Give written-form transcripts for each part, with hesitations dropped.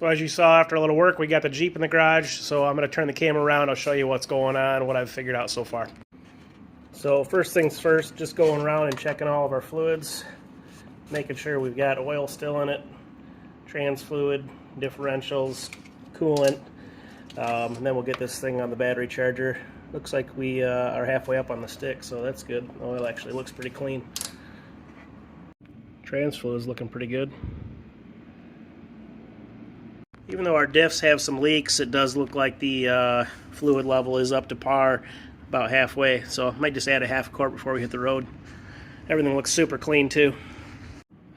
So as you saw, after a little work, we got the Jeep in the garage. So I'm going to turn the camera around. I'll show you what's going on, what I've figured out so far. So first things first, just going around and checking all of our fluids, making sure we've got oil still in it, trans fluid, differentials, coolant, and then we'll get this thing on the battery charger. Looks like we are halfway up on the stick, so that's good. Oil actually looks pretty clean. Trans fluid is looking pretty good. Even though our diffs have some leaks, it does look like the fluid level is up to par about halfway, so I might just add a half quart before we hit the road. Everything looks super clean too.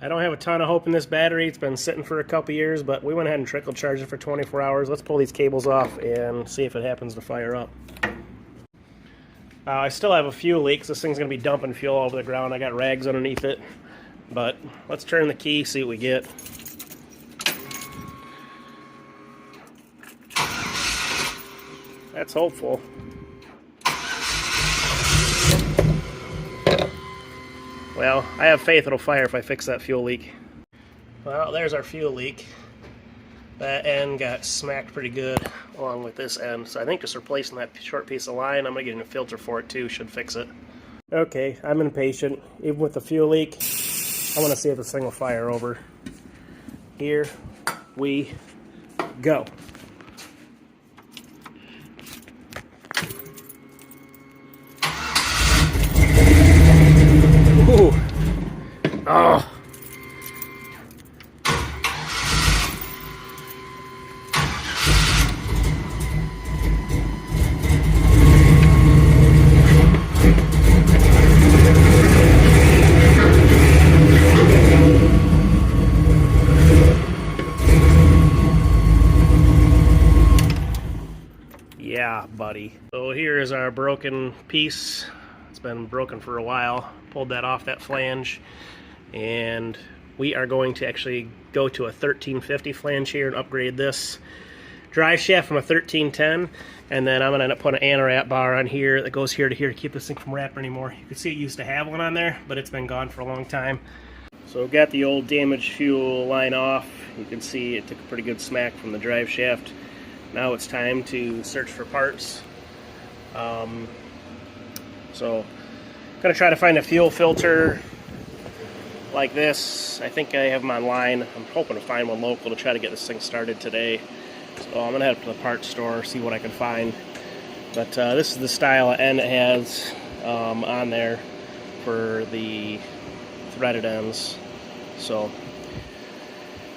I don't have a ton of hope in this battery. It's been sitting for a couple years, but we went ahead and trickle charged it for 24 hours. Let's pull these cables off and see if it happens to fire up. I still have a fuel leaks. This thing's going to be dumping fuel all over the ground. I got rags underneath it, but let's turn the key, see what we get. That's hopeful. Well, I have faith it'll fire if I fix that fuel leak. Well, there's our fuel leak. That end got smacked pretty good along with this end. So I think just replacing that short piece of line, I'm going to get a new filter for it too, should fix it. Okay, I'm impatient. Even with the fuel leak, I want to see if this thing will fire over. Here we go. Ooh. Oh. Yeah, buddy. So here is our broken piece. It's been broken for a while. Pulled that off that flange, and we are going to actually go to a 1350 flange here and upgrade this drive shaft from a 1310, and then I'm going to end up putting an anti-wrap bar on here that goes here to keep this thing from wrapping anymore. You can see it used to have one on there, but it's been gone for a long time. So we've got the old damaged fuel line off. You can see it took a pretty good smack from the drive shaft. Now it's time to search for parts. So I'm going to try to find a fuel filter like this. I think I have them online. I'm hoping to find one local to try to get this thing started today. So I'm going to head up to the parts store, see what I can find. But this is the style of end it has on there for the threaded ends. So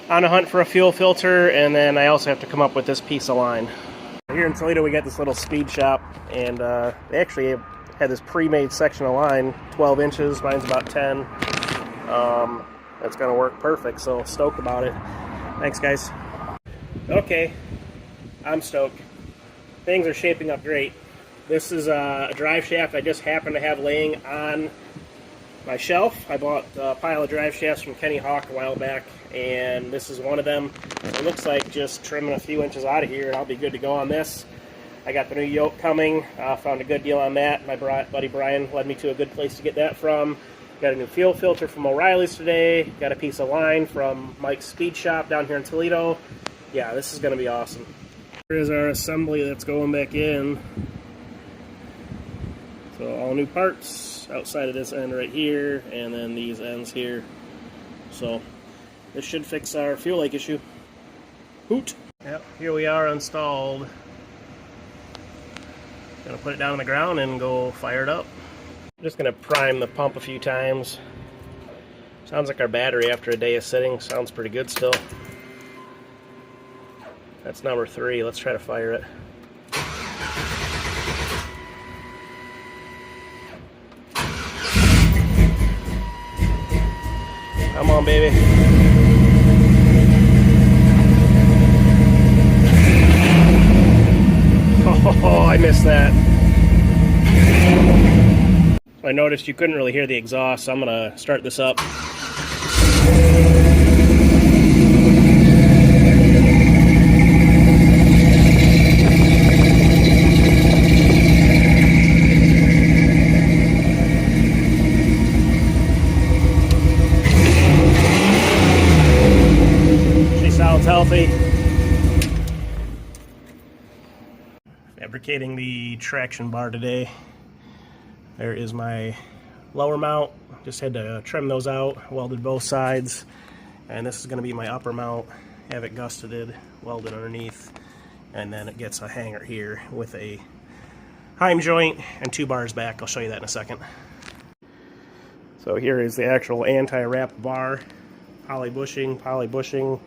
on a hunt for a fuel filter, and then I also have to come up with this piece of line. Here in Toledo we got this little speed shop, and they actually had this pre-made section of line, 12 inches, mine's about 10. That's gonna work perfect, so stoked about it. Thanks guys. Okay, I'm stoked. Things are shaping up great. This is a drive shaft I just happened to have laying on my shelf. I bought a pile of drive shafts from Kenny Hawk a while back, and this is one of them. It looks like just trimming a few inches out of here and I'll be good to go on this. I got the new yoke coming, found a good deal on that. My buddy Brian led me to a good place to get that from. Got a new fuel filter from O'Reilly's today. Got a piece of line from Mike's Speed Shop down here in Toledo. Yeah, this is going to be awesome. Here's our assembly that's going back in. So all new parts outside of this end right here, and then these ends here. So this should fix our fuel leak issue. Hoot! Yep, here we are installed. Gonna put it down on the ground and go fire it up. I'm just gonna prime the pump a few times. Sounds like our battery after a day of sitting sounds pretty good still. That's number 3. Let's try to fire it. Come on, baby. Oh, I missed that. I noticed you couldn't really hear the exhaust, so I'm going to start this up. She sounds healthy. fabricating the traction bar today. There is my lower mount. Just had to trim those out, welded both sides. And this is going to be my upper mount. Have it gusseted, welded underneath. And then it gets a hanger here with a heim joint and 2 bars back. I'll show you that in a second. So here is the actual anti-wrap bar. Poly bushing.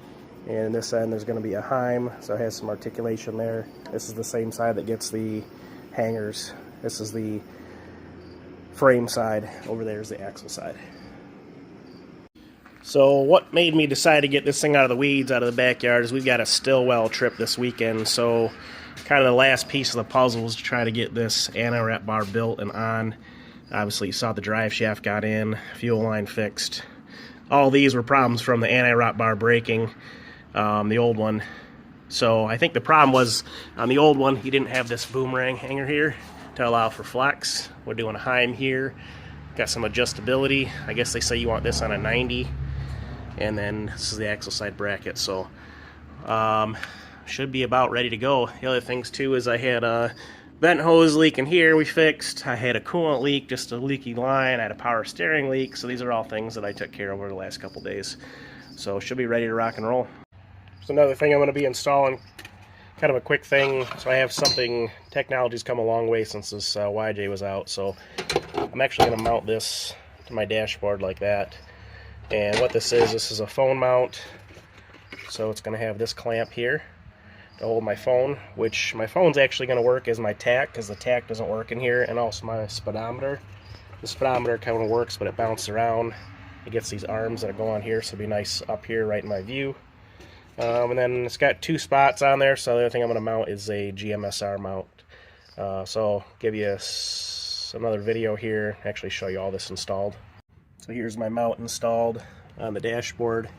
And this end there's going to be a heim, so it has some articulation there. This is the same side that gets the hangers. This is the frame side. Over there is the axle side. So what made me decide to get this thing out of the weeds, out of the backyard, is we've got a Stillwell trip this weekend. So kind of the last piece of the puzzle is to try to get this anti-wrap bar built and on. Obviously you saw the drive shaft got in, fuel line fixed. All these were problems from the anti-wrap bar breaking, the old one. So I think the problem was on the old one, you didn't have this boomerang hanger here to allow for flex. We're doing a heim here. Got some adjustability. I guess they say you want this on a 90. And then this is the axle side bracket. So should be about ready to go. The other things too is I had a vent hose leaking here we fixed. I had a coolant leak, just a leaky line. I had a power steering leak. So these are all things that I took care of over the last couple days. So should be ready to rock and roll. So another thing I'm going to be installing, kind of a quick thing. So I have something, technology's come a long way since this YJ was out. So I'm actually going to mount this to my dashboard like that. And what this is a phone mount. So it's going to have this clamp here to hold my phone, which my phone's actually going to work as my tack, because the tack doesn't work in here, and also my speedometer. The speedometer kind of works, but it bounces around. It gets these arms that go on here, so it'll be nice up here right in my view. And then it's got 2 spots on there, so the other thing I'm going to mount is a GMSR mount. So I'll give you another video here, actually show you all this installed. So here's my mount installed on the dashboard.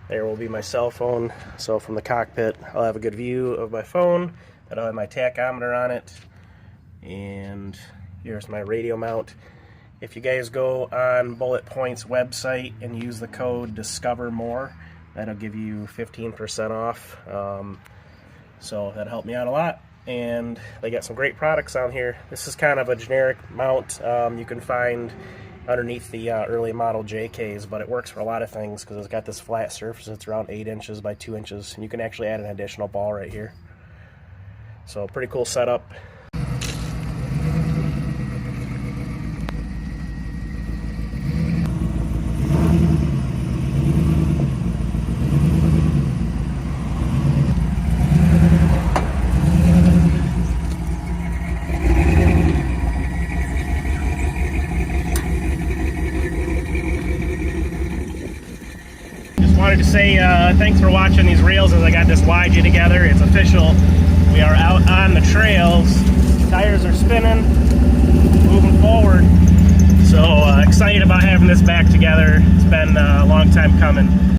There will be my cell phone, so from the cockpit I'll have a good view of my phone. That'll have my tachometer on it. And here's my radio mount. If you guys go on Bullet Point's website and use the code DISCOVERMORE, that'll give you 15% off. So that'll help me out a lot. And they got some great products on here. This is kind of a generic mount you can find underneath the early model JKs, but it works for a lot of things because it's got this flat surface. It's around 8 inches by 2 inches, and you can actually add an additional ball right here. So pretty cool setup. Wanted to say thanks for watching these reels as I got this YJ together. It's official. We are out on the trails. Tires are spinning, moving forward. So excited about having this back together. It's been a long time coming.